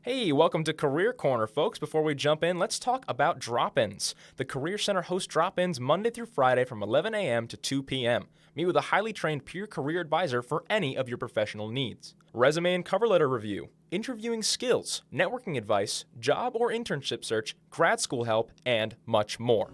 Hey, welcome to Career Corner, folks. Before we jump in, let's talk about drop-ins. The Career Center hosts drop-ins Monday through Friday from 11 a.m. to 2 p.m. Meet with a highly trained peer career advisor for any of your professional needs. Resume and cover letter review, interviewing skills, networking advice, job or internship search, grad school help, and much more.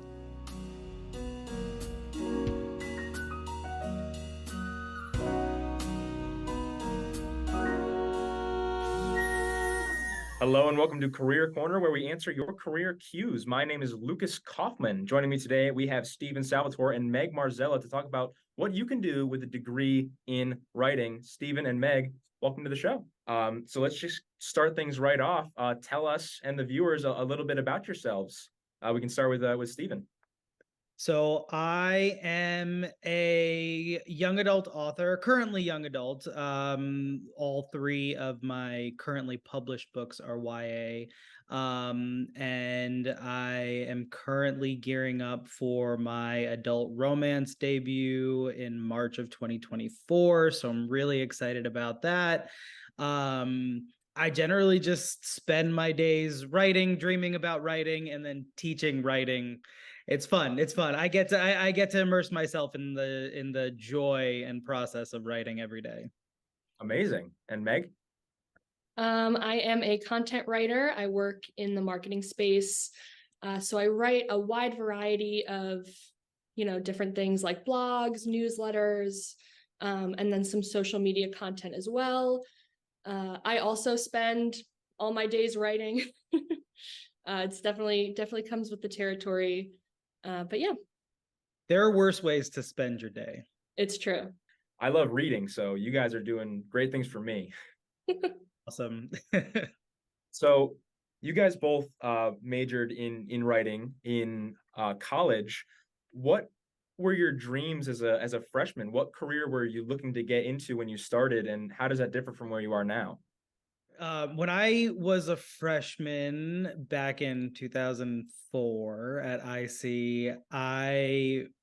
Hello and welcome to Career Corner, where we answer your career cues. My name is Lukas Kauffman. Joining me today, we have Stephen Salvatore and Meg Marzella to talk about what you can do with a degree in writing. Stephen and Meg, welcome to the show. So let's just start things right off. Tell us and the viewers a little bit about yourselves. We can start with Stephen. So I am a young adult author, currently young adult. All three of my currently published books are YA. And I am currently gearing up for my adult romance debut in March of 2024. So I'm really excited about that. I generally just spend my days writing, dreaming about writing, and then teaching writing. It's fun. I get to immerse myself in the joy and process of writing every day. Amazing. And Meg? I am a content writer. I work in the marketing space. So I write a wide variety of, different things like blogs, newsletters, and then some social media content as well. I also spend all my days writing. It's definitely comes with the territory. But yeah. There are worse ways to spend your day. It's true. I love reading, so you guys are doing great things for me. Awesome. So you guys both majored in writing in college. What were your dreams as a freshman? What career were you looking to get into when you started, and how does that differ from where you are now? When I was a freshman back in 2004 at IC,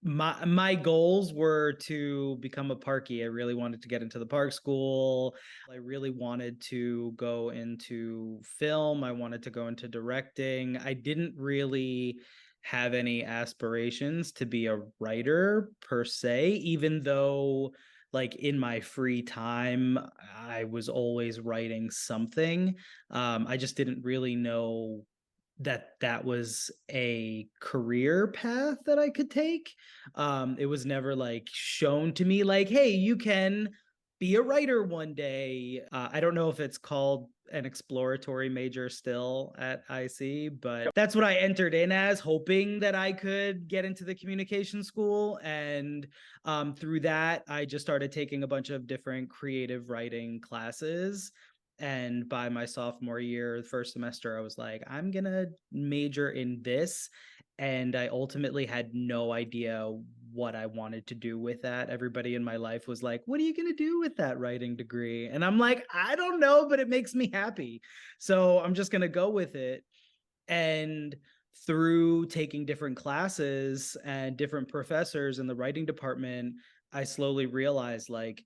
my goals were to become a parkie. I really wanted to get into the park school. I really wanted to go into film. I wanted to go into directing. I didn't really have any aspirations to be a writer per se, even though like in my free time, I was always writing something. I just didn't really know that was a career path that I could take. It was never like shown to me like, hey, you can be a writer one day. I don't know if it's called an exploratory major still at IC, but that's what I entered in as, hoping that I could get into the communication school. And through that, I just started taking a bunch of different creative writing classes. And by my sophomore year, the first semester, I was like, I'm going to major in this. And I ultimately had no idea what I wanted to do with that. Everybody in my life was like, what are you going to do with that writing degree? And I'm like, I don't know, but it makes me happy. So I'm just going to go with it. And through taking different classes and different professors in the writing department, I slowly realized like,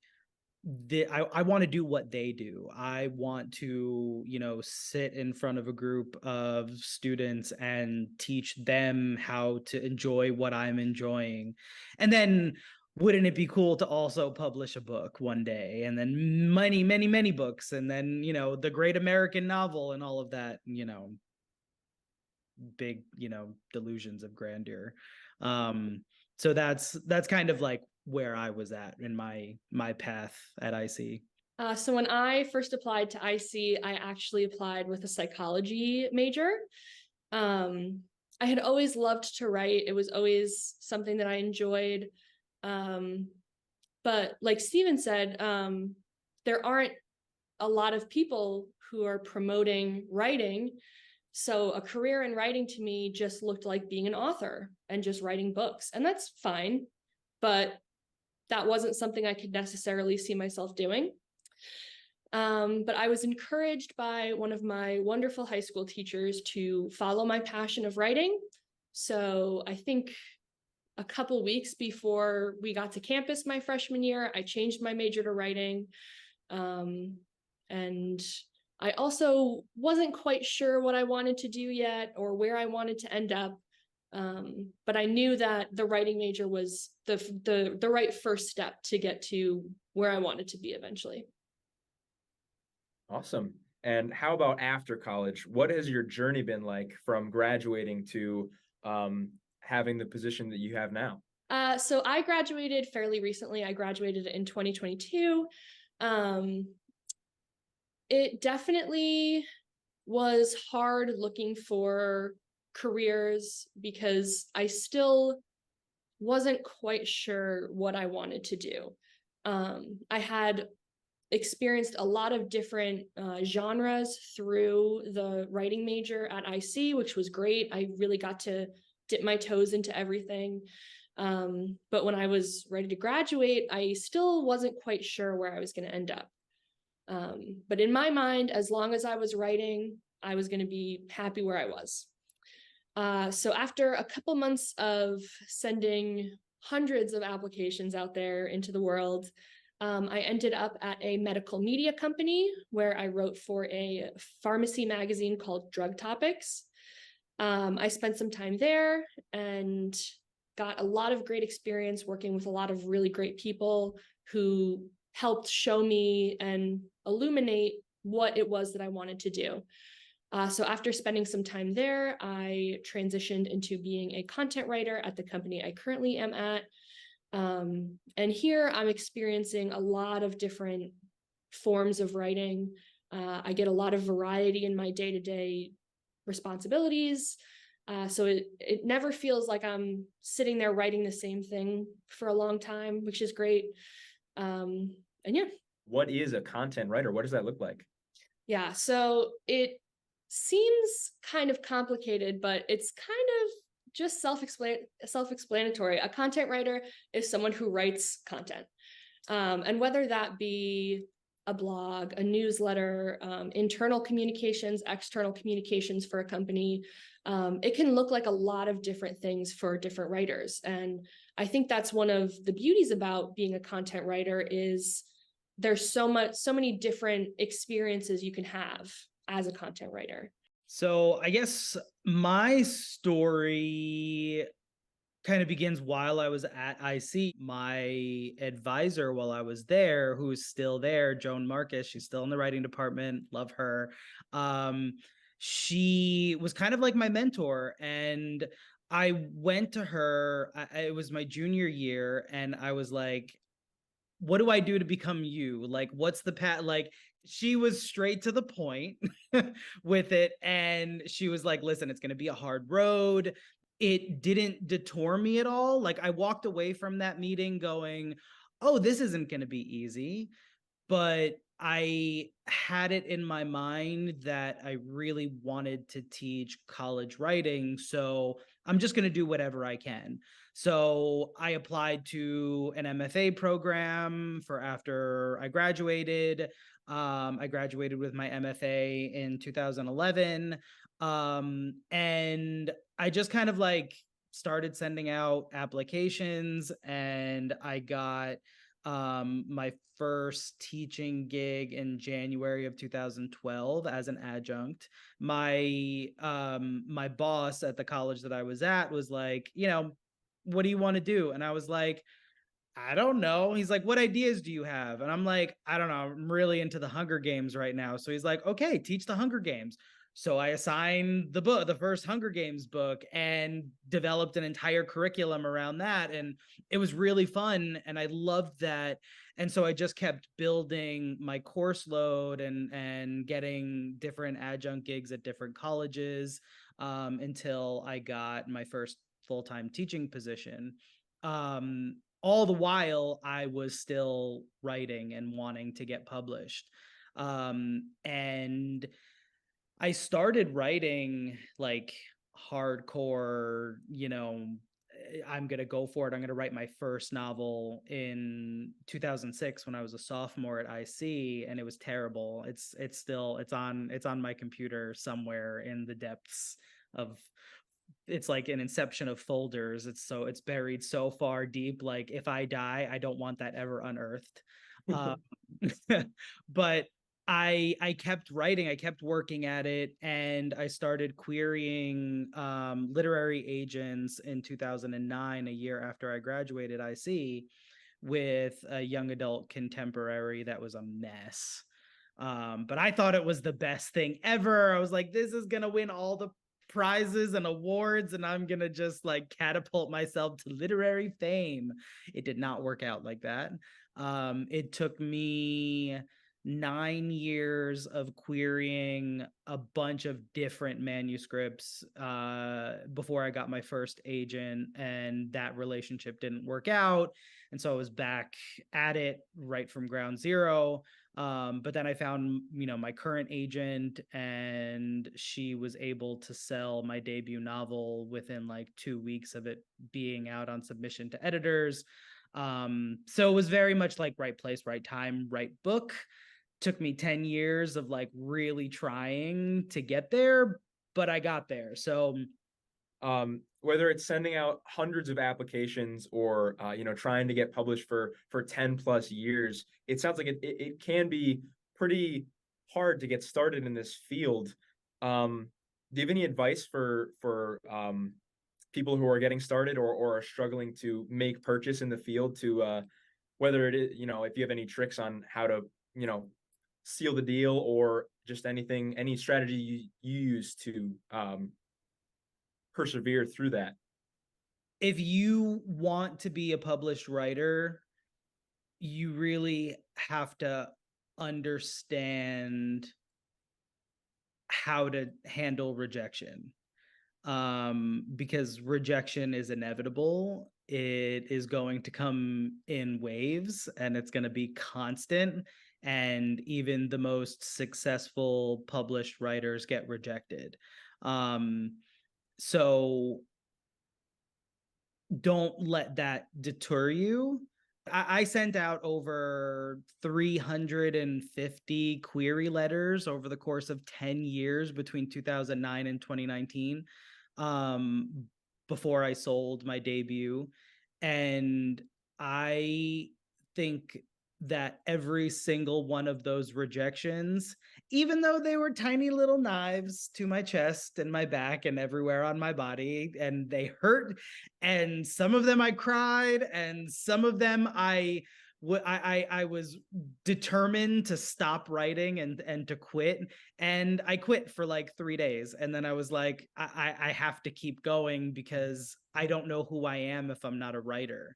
I want to do what they do. I want to, sit in front of a group of students and teach them how to enjoy what I'm enjoying. And then wouldn't it be cool to also publish a book one day, and then many, many, many books, and then, the great American novel and all of that, big, delusions of grandeur. So that's kind of like where I was at in my path at IC. So when I first applied to IC, I actually applied with a psychology major. I had always loved to write. It was always something that I enjoyed. But like Stephen said, there aren't a lot of people who are promoting writing. So a career in writing to me just looked like being an author and just writing books. And that's fine. But that wasn't something I could necessarily see myself doing. But I was encouraged by one of my wonderful high school teachers to follow my passion of writing. So I think a couple weeks before we got to campus my freshman year, I changed my major to writing. And I also wasn't quite sure what I wanted to do yet or where I wanted to end up. But I knew that the writing major was the right first step to get to where I wanted to be eventually. Awesome. And how about after college? What has your journey been like from graduating to having the position that you have now? So I graduated fairly recently. I graduated in 2022. It definitely was hard looking for careers because I still wasn't quite sure what I wanted to do. I had experienced a lot of different genres through the writing major at IC, which was great. I really got to dip my toes into everything. But when I was ready to graduate, I still wasn't quite sure where I was going to end up. But in my mind, as long as I was writing, I was going to be happy where I was. So after a couple months of sending hundreds of applications out there into the world, I ended up at a medical media company where I wrote for a pharmacy magazine called Drug Topics. I spent some time there and got a lot of great experience working with a lot of really great people who helped show me and illuminate what it was that I wanted to do. So after spending some time there, I transitioned into being a content writer at the company I currently am at. And here I'm experiencing a lot of different forms of writing. I get a lot of variety in my day-to-day responsibilities. So it never feels like I'm sitting there writing the same thing for a long time, which is great. And yeah. What is a content writer? What does that look like? Yeah, so it seems kind of complicated, but it's kind of just self-explanatory. A content writer is someone who writes content. And whether that be a blog, a newsletter, internal communications, external communications for a company, it can look like a lot of different things for different writers. And I think that's one of the beauties about being a content writer is there's so many different experiences you can have as a content writer. So I guess my story kind of begins while I was at IC. My advisor while I was there, who's still there, Joan Marcus, she's still in the writing department, love her. She was kind of like my mentor, and I went to her, it was my junior year, and I was like, what do I do to become you? Like, what's the path? Like, she was straight to the point with it. And she was like, listen, it's going to be a hard road. It didn't deter me at all. Like, I walked away from that meeting going, oh, this isn't going to be easy. But I had it in my mind that I really wanted to teach college writing. So I'm just going to do whatever I can. So I applied to an MFA program for after I graduated. I graduated with my MFA in 2011. And I just kind of like started sending out applications, and I got my first teaching gig in January of 2012 as an adjunct. My boss at the college that I was at was like, what do you want to do? And I was like, I don't know. He's like, what ideas do you have? And I'm like, I don't know. I'm really into the Hunger Games right now. So he's like, okay, teach the Hunger Games. So I assigned the first Hunger Games book, and developed an entire curriculum around that. And it was really fun. And I loved that. And so I just kept building my course load and getting different adjunct gigs at different colleges until I got my first full-time teaching position. All the while I was still writing and wanting to get published. And I started writing like hardcore, I'm going to go for it. I'm going to write my first novel in 2006 when I was a sophomore at IC, and it was terrible. It's on my computer somewhere in the depths of, it's like an inception of folders. It's buried so far deep. Like, if I die, I don't want that ever unearthed. But I kept writing, I kept working at it, and I started querying literary agents in 2009, a year after I graduated IC, with a young adult contemporary that was a mess. But I thought it was the best thing ever. I was like, this is gonna win all the prizes and awards, and I'm gonna just like catapult myself to literary fame. It did not work out like that. It took me 9 years of querying a bunch of different manuscripts before I got my first agent, and that relationship didn't work out. And so I was back at it right from ground zero. But then I found, my current agent, and she was able to sell my debut novel within like 2 weeks of it being out on submission to editors. So it was very much like right place, right time, right book. Took me 10 years of like really trying to get there, but I got there. So whether it's sending out hundreds of applications or trying to get published for 10 plus years, it sounds like it can be pretty hard to get started in this field. Do you have any advice for people who are getting started or are struggling to make purchase in the field, to whether it is, if you have any tricks on how to seal the deal, or just any strategy you use to persevere through that? if you want to be a published writer, you really have to understand how to handle rejection, because rejection is inevitable. It is going to come in waves, and it's going to be constant. And even the most successful published writers get rejected. So don't let that deter you. I sent out over 350 query letters over the course of 10 years between 2009 and 2019, before I sold my debut. And I think that every single one of those rejections, even though they were tiny little knives to my chest and my back and everywhere on my body, and they hurt, and some of them I cried, and some of them I was determined to stop writing and to quit. And I quit for like 3 days, and then I was like, I have to keep going, because I don't know who I am if I'm not a writer.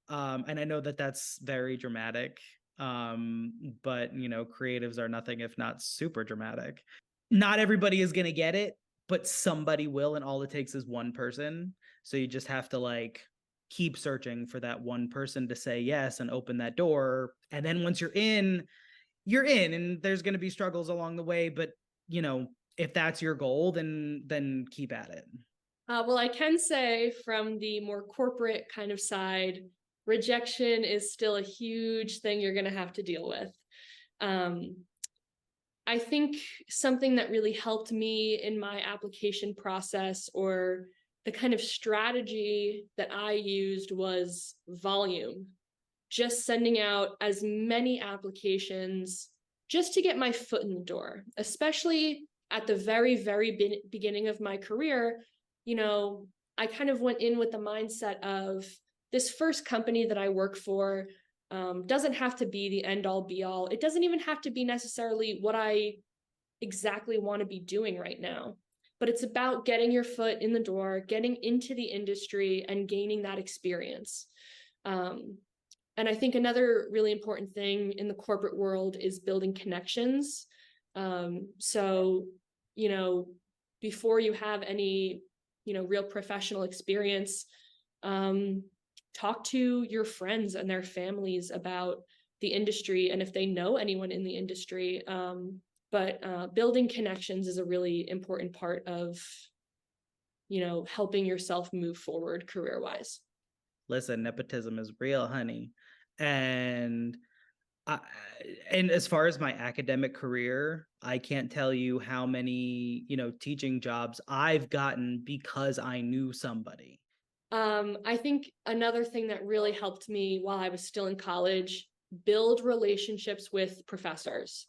And I know that that's very dramatic, but creatives are nothing if not super dramatic. Not everybody is going to get it, but somebody will, and all it takes is one person. So you just have to like keep searching for that one person to say yes and open that door. And then once you're in, and there's going to be struggles along the way, but if that's your goal, then keep at it. Well, I can say from the more corporate kind of side, rejection is still a huge thing you're going to have to deal with. I think something that really helped me in my application process, or the kind of strategy that I used, was volume. Just sending out as many applications just to get my foot in the door, especially at the very, very beginning of my career. I kind of went in with the mindset of, this first company that I work for doesn't have to be the end all be all. It doesn't even have to be necessarily what I exactly want to be doing right now, but it's about getting your foot in the door, getting into the industry, and gaining that experience. And I think another really important thing in the corporate world is building connections. So, before you have any, real professional experience, talk to your friends and their families about the industry, and if they know anyone in the industry. But building connections is a really important part of, helping yourself move forward career-wise. Listen, nepotism is real, honey. And as far as my academic career, I can't tell you how many, teaching jobs I've gotten because I knew somebody. I think another thing that really helped me while I was still in college, build relationships with professors.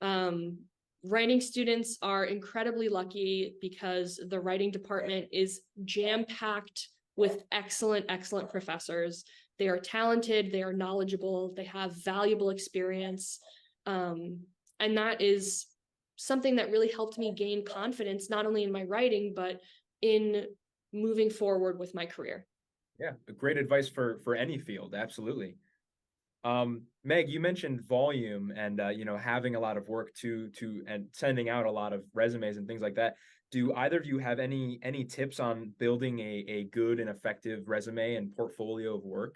Writing students are incredibly lucky because the writing department is jam-packed with excellent, excellent professors. They are talented, they are knowledgeable, they have valuable experience. And that is something that really helped me gain confidence, not only in my writing, but in moving forward with my career. Yeah, great advice for any field, absolutely. Meg, you mentioned volume and having a lot of work and sending out a lot of resumes and things like that. Do either of you have any tips on building a good and effective resume and portfolio of work?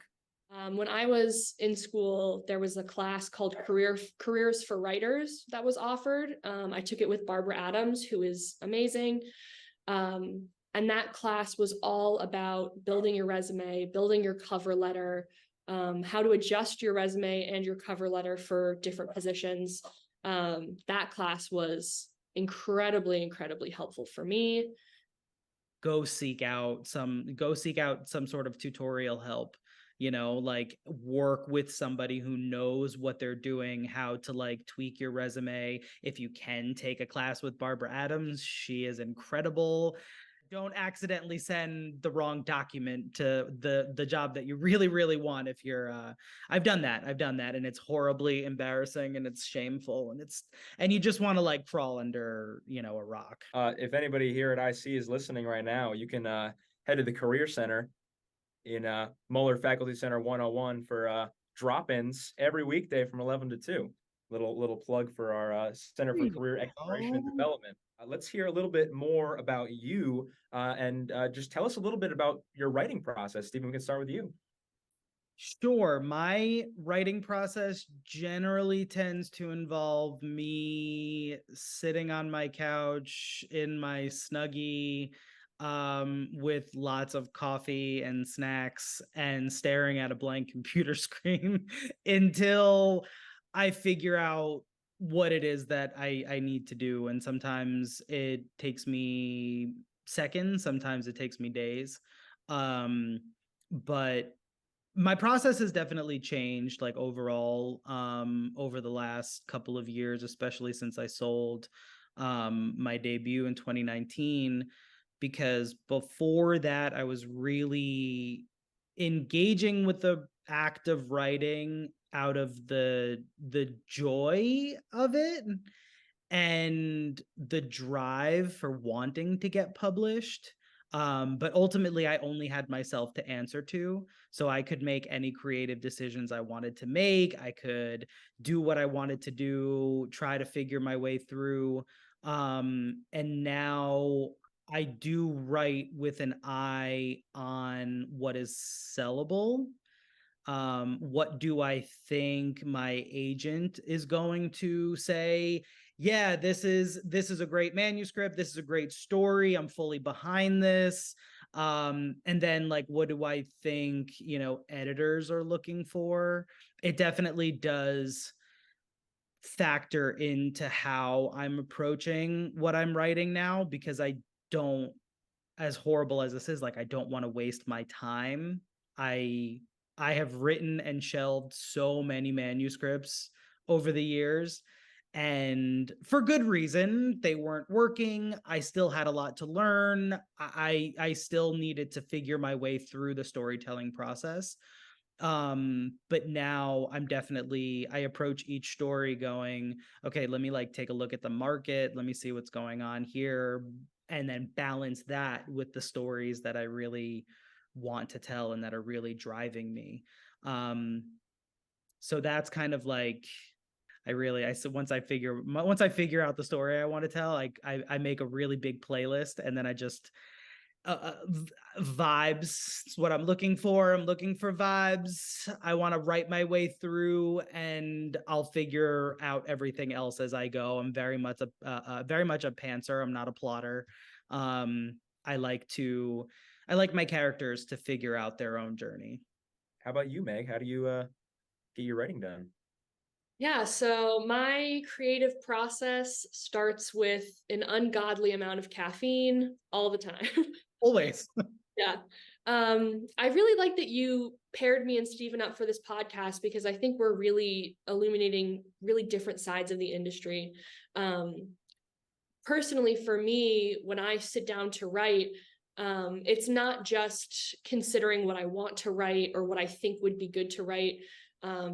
When I was in school, there was a class called Careers for Writers that was offered. I took it with Barbara Adams, who is amazing. And that class was all about building your resume, building your cover letter, how to adjust your resume and your cover letter for different positions. That class was incredibly, incredibly helpful for me. Go seek out some sort of tutorial help, like work with somebody who knows what they're doing, how to like tweak your resume. If you can take a class with Barbara Adams, she is incredible. Don't accidentally send the wrong document to the job that you really, really want. If you're I've done that, and it's horribly embarrassing and it's shameful, and you just want to like crawl under a rock. If anybody here at IC is listening right now, you can head to the Career Center in Muller Faculty Center 101 for drop-ins every weekday from 11 to 2. Little plug for our Center for Career Exploration and Development. Let's hear a little bit more about you and just tell us a little bit about your writing process. Stephen, we can start with you. Sure. My writing process generally tends to involve me sitting on my couch in my Snuggie with lots of coffee and snacks and staring at a blank computer screen until I figure out what it is that I need to do. And sometimes it takes me seconds, sometimes it takes me days. But my process has definitely changed, like overall, over the last couple of years, especially since I sold my debut in 2019, because before that I was really engaging with the act of writing out of the joy of it and the drive for wanting to get published. But ultimately I only had myself to answer to, so I could make any creative decisions I wanted to make. I could do what I wanted to do, try to figure my way through. And now I do write with an eye on what is sellable. What do I think my agent is going to say? Yeah, this is a great manuscript. This is a great story. I'm fully behind this. And then like, what do I think, editors are looking for? It definitely does factor into how I'm approaching what I'm writing now, because I don't, as horrible as this is, like, I don't want to waste my time. I have written and shelved so many manuscripts over the years, and for good reason. They weren't working. I still had a lot to learn. I still needed to figure my way through the storytelling process. But now I approach each story going, okay, let me like take a look at the market. Let me see what's going on here, and then balance that with the stories that I really want to tell and that are really driving me. So that's kind of like, once I figure out the story I want to tell, I make a really big playlist, and then I just vibes. It's what I'm looking for. I'm looking for vibes. I want to write my way through, and I'll figure out everything else as I go. I'm very much a pantser. I'm not a plotter. I like my characters to figure out their own journey. How about you, Meg? How do you get your writing done? Yeah, so my creative process starts with an ungodly amount of caffeine all the time. Always. Yeah. I really like that you paired me and Steven up for this podcast, because I think we're really illuminating really different sides of the industry. Personally, for me, when I sit down to write, it's not just considering what I want to write or what I think would be good to write,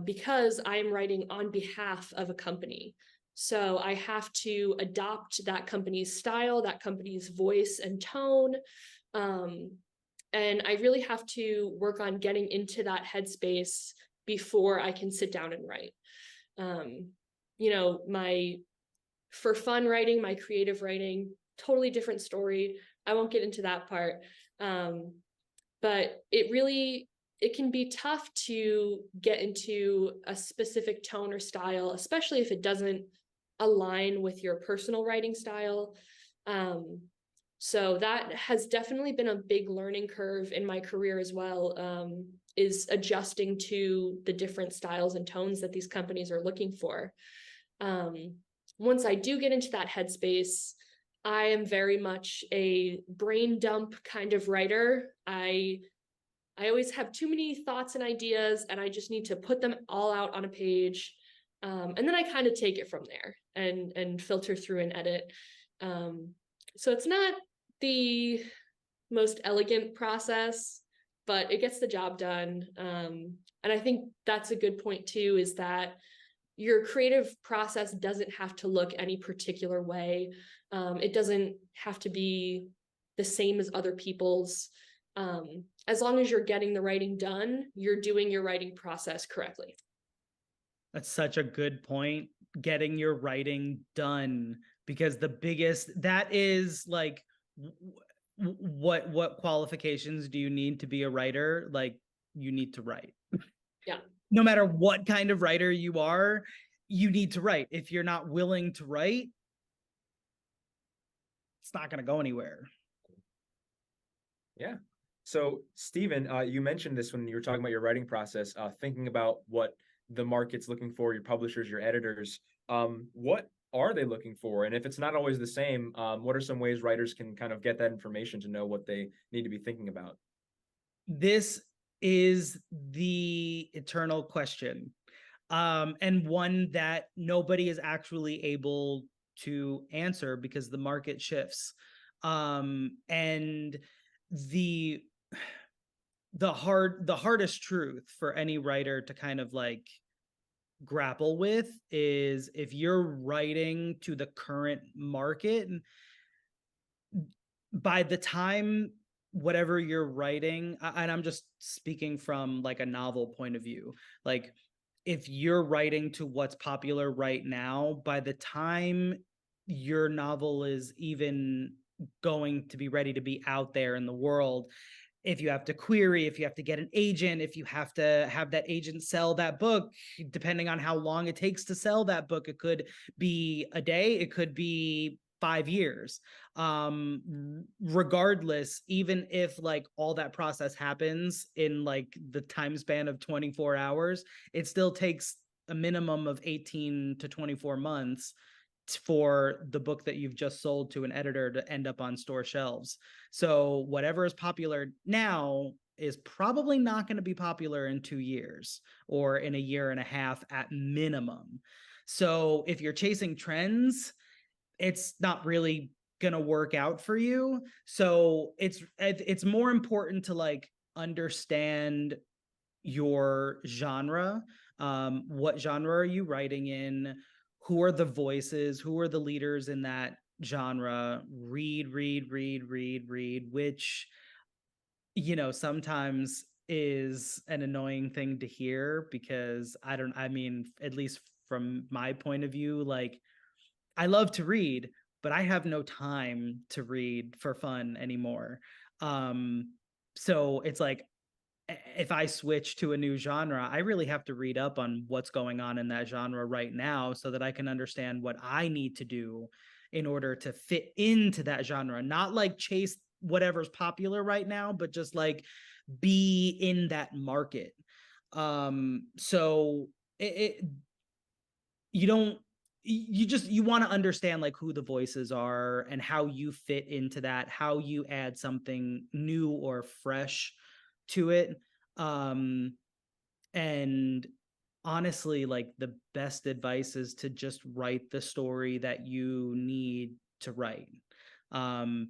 because I'm writing on behalf of a company. So I have to adopt that company's style, that company's voice and tone. And I really have to work on getting into that headspace before I can sit down and write. My for fun writing, my creative writing, totally different story. I won't get into that part. But it can be tough to get into a specific tone or style, especially if it doesn't align with your personal writing style. So that has definitely been a big learning curve in my career as well, is adjusting to the different styles and tones that these companies are looking for. Once I do get into that headspace, I am very much a brain dump kind of writer. I always have too many thoughts and ideas, and I just need to put them all out on a page. And then I kind of take it from there and filter through and edit. So it's not the most elegant process, but it gets the job done. And I think that's a good point too, is that your creative process doesn't have to look any particular way. It doesn't have to be the same as other people's. As long as you're getting the writing done, you're doing your writing process correctly. That's such a good point. Getting your writing done, because that is like, what qualifications do you need to be a writer? Like, you need to write. Yeah. No matter what kind of writer you are, you need to write. If you're not willing to write, it's not going to go anywhere. Yeah. So, Steven, you mentioned this when you were talking about your writing process, thinking about what the market's looking for, your publishers, your editors. What are they looking for? And if it's not always the same, what are some ways writers can kind of get that information to know what they need to be thinking about? This is the eternal question, and one that nobody is actually able to answer because the market shifts. And the hardest truth for any writer to kind of like grapple with is, if you're writing to the current market, by the time whatever you're writing, and I'm just speaking from like a novel point of view, like if you're writing to what's popular right now, by the time your novel is even going to be ready to be out there in the world, if you have to query, if you have to get an agent, if you have to have that agent sell that book, depending on how long it takes to sell that book, it could be a day, it could be 5 years. Regardless, even if like all that process happens in like the time span of 24 hours, it still takes a minimum of 18 to 24 months for the book that you've just sold to an editor to end up on store shelves. So whatever is popular now is probably not going to be popular in 2 years or in a year and a half at minimum. So if you're chasing trends, it's not really going to work out for you. So it's more important to like understand your genre. What genre are you writing in? Who are the voices? Who are the leaders in that genre? Read, which, sometimes is an annoying thing to hear, because at least from my point of view, like, I love to read, but I have no time to read for fun anymore. So it's like, if I switch to a new genre, I really have to read up on what's going on in that genre right now so that I can understand what I need to do in order to fit into that genre. Not like chase whatever's popular right now, but just like be in that market. So you don't you want to understand like who the voices are and how you fit into that, how you add something new or fresh to it. And honestly, like the best advice is to just write the story that you need to write.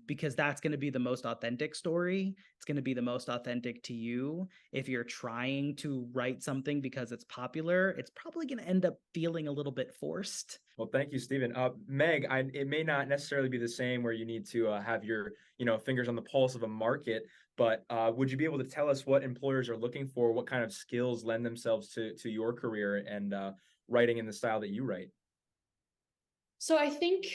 Because that's going to be the most authentic story. It's going to be the most authentic to you. If you're trying to write something because it's popular, it's probably going to end up feeling a little bit forced. Well, thank you, Stephen. Meg, it may not necessarily be the same where you need to have your, fingers on the pulse of a market, but would you be able to tell us what employers are looking for? What kind of skills lend themselves to your career and writing in the style that you write? So I think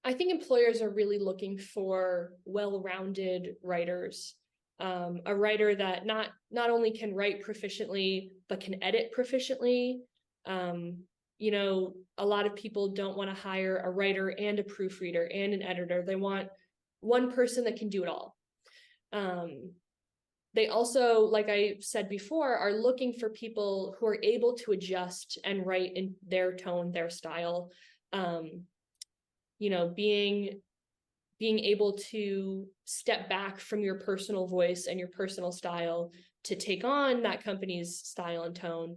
employers are really looking for well-rounded writers. A writer that not only can write proficiently, but can edit proficiently. A lot of people don't want to hire a writer and a proofreader and an editor. They want one person that can do it all. They also, like I said before, are looking for people who are able to adjust and write in their tone, their style. Being able to step back from your personal voice and your personal style to take on that company's style and tone.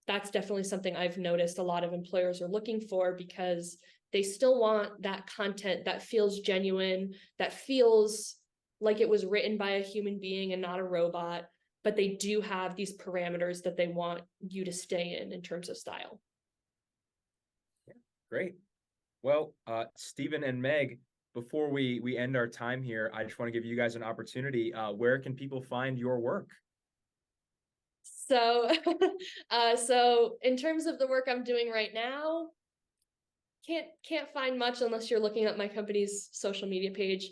That's definitely something I've noticed a lot of employers are looking for, because they still want that content that feels genuine, that feels like it was written by a human being and not a robot, but they do have these parameters that they want you to stay in terms of style. Yeah, great. Well, Stephen and Meg, before we end our time here, I just want to give you guys an opportunity. Where can people find your work? So, so in terms of the work I'm doing right now, can't find much unless you're looking at my company's social media page.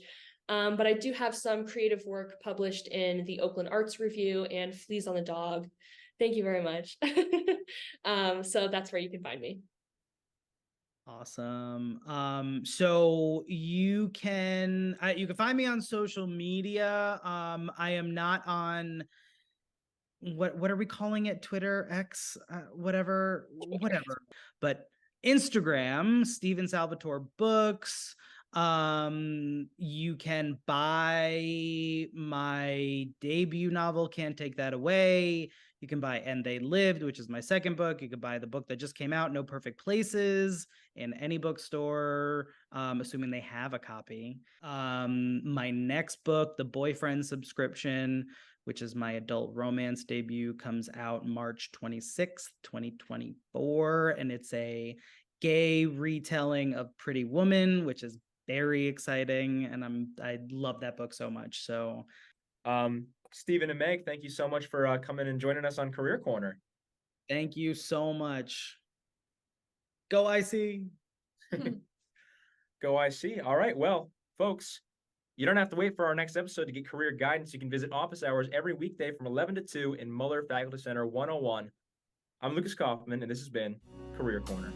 But I do have some creative work published in the Oakland Arts Review and Fleas on the Dog. Thank you very much. So that's where you can find me. Awesome. So you can find me on social media. I am not on what are we calling it? Twitter, X, whatever. But Instagram, Stephen Salvatore Books. You can buy my debut novel, Can't Take That Away. You can buy And They Lived, which is my second book. You can buy the book that just came out, No Perfect Places, in any bookstore, assuming they have a copy. My next book, The Boyfriend Subscription, which is my adult romance debut, comes out March 26th, 2024. And it's a gay retelling of Pretty Woman, which is very exciting. And I love that book so much. So Stephen and Meg, thank you so much for coming and joining us on Career Corner. Thank you so much. Go IC. Go IC. All right. Well, folks, you don't have to wait for our next episode to get career guidance. You can visit office hours every weekday from 11 to 2 in Muller Faculty Center 101. I'm Lukas Kauffman, and this has been Career Corner.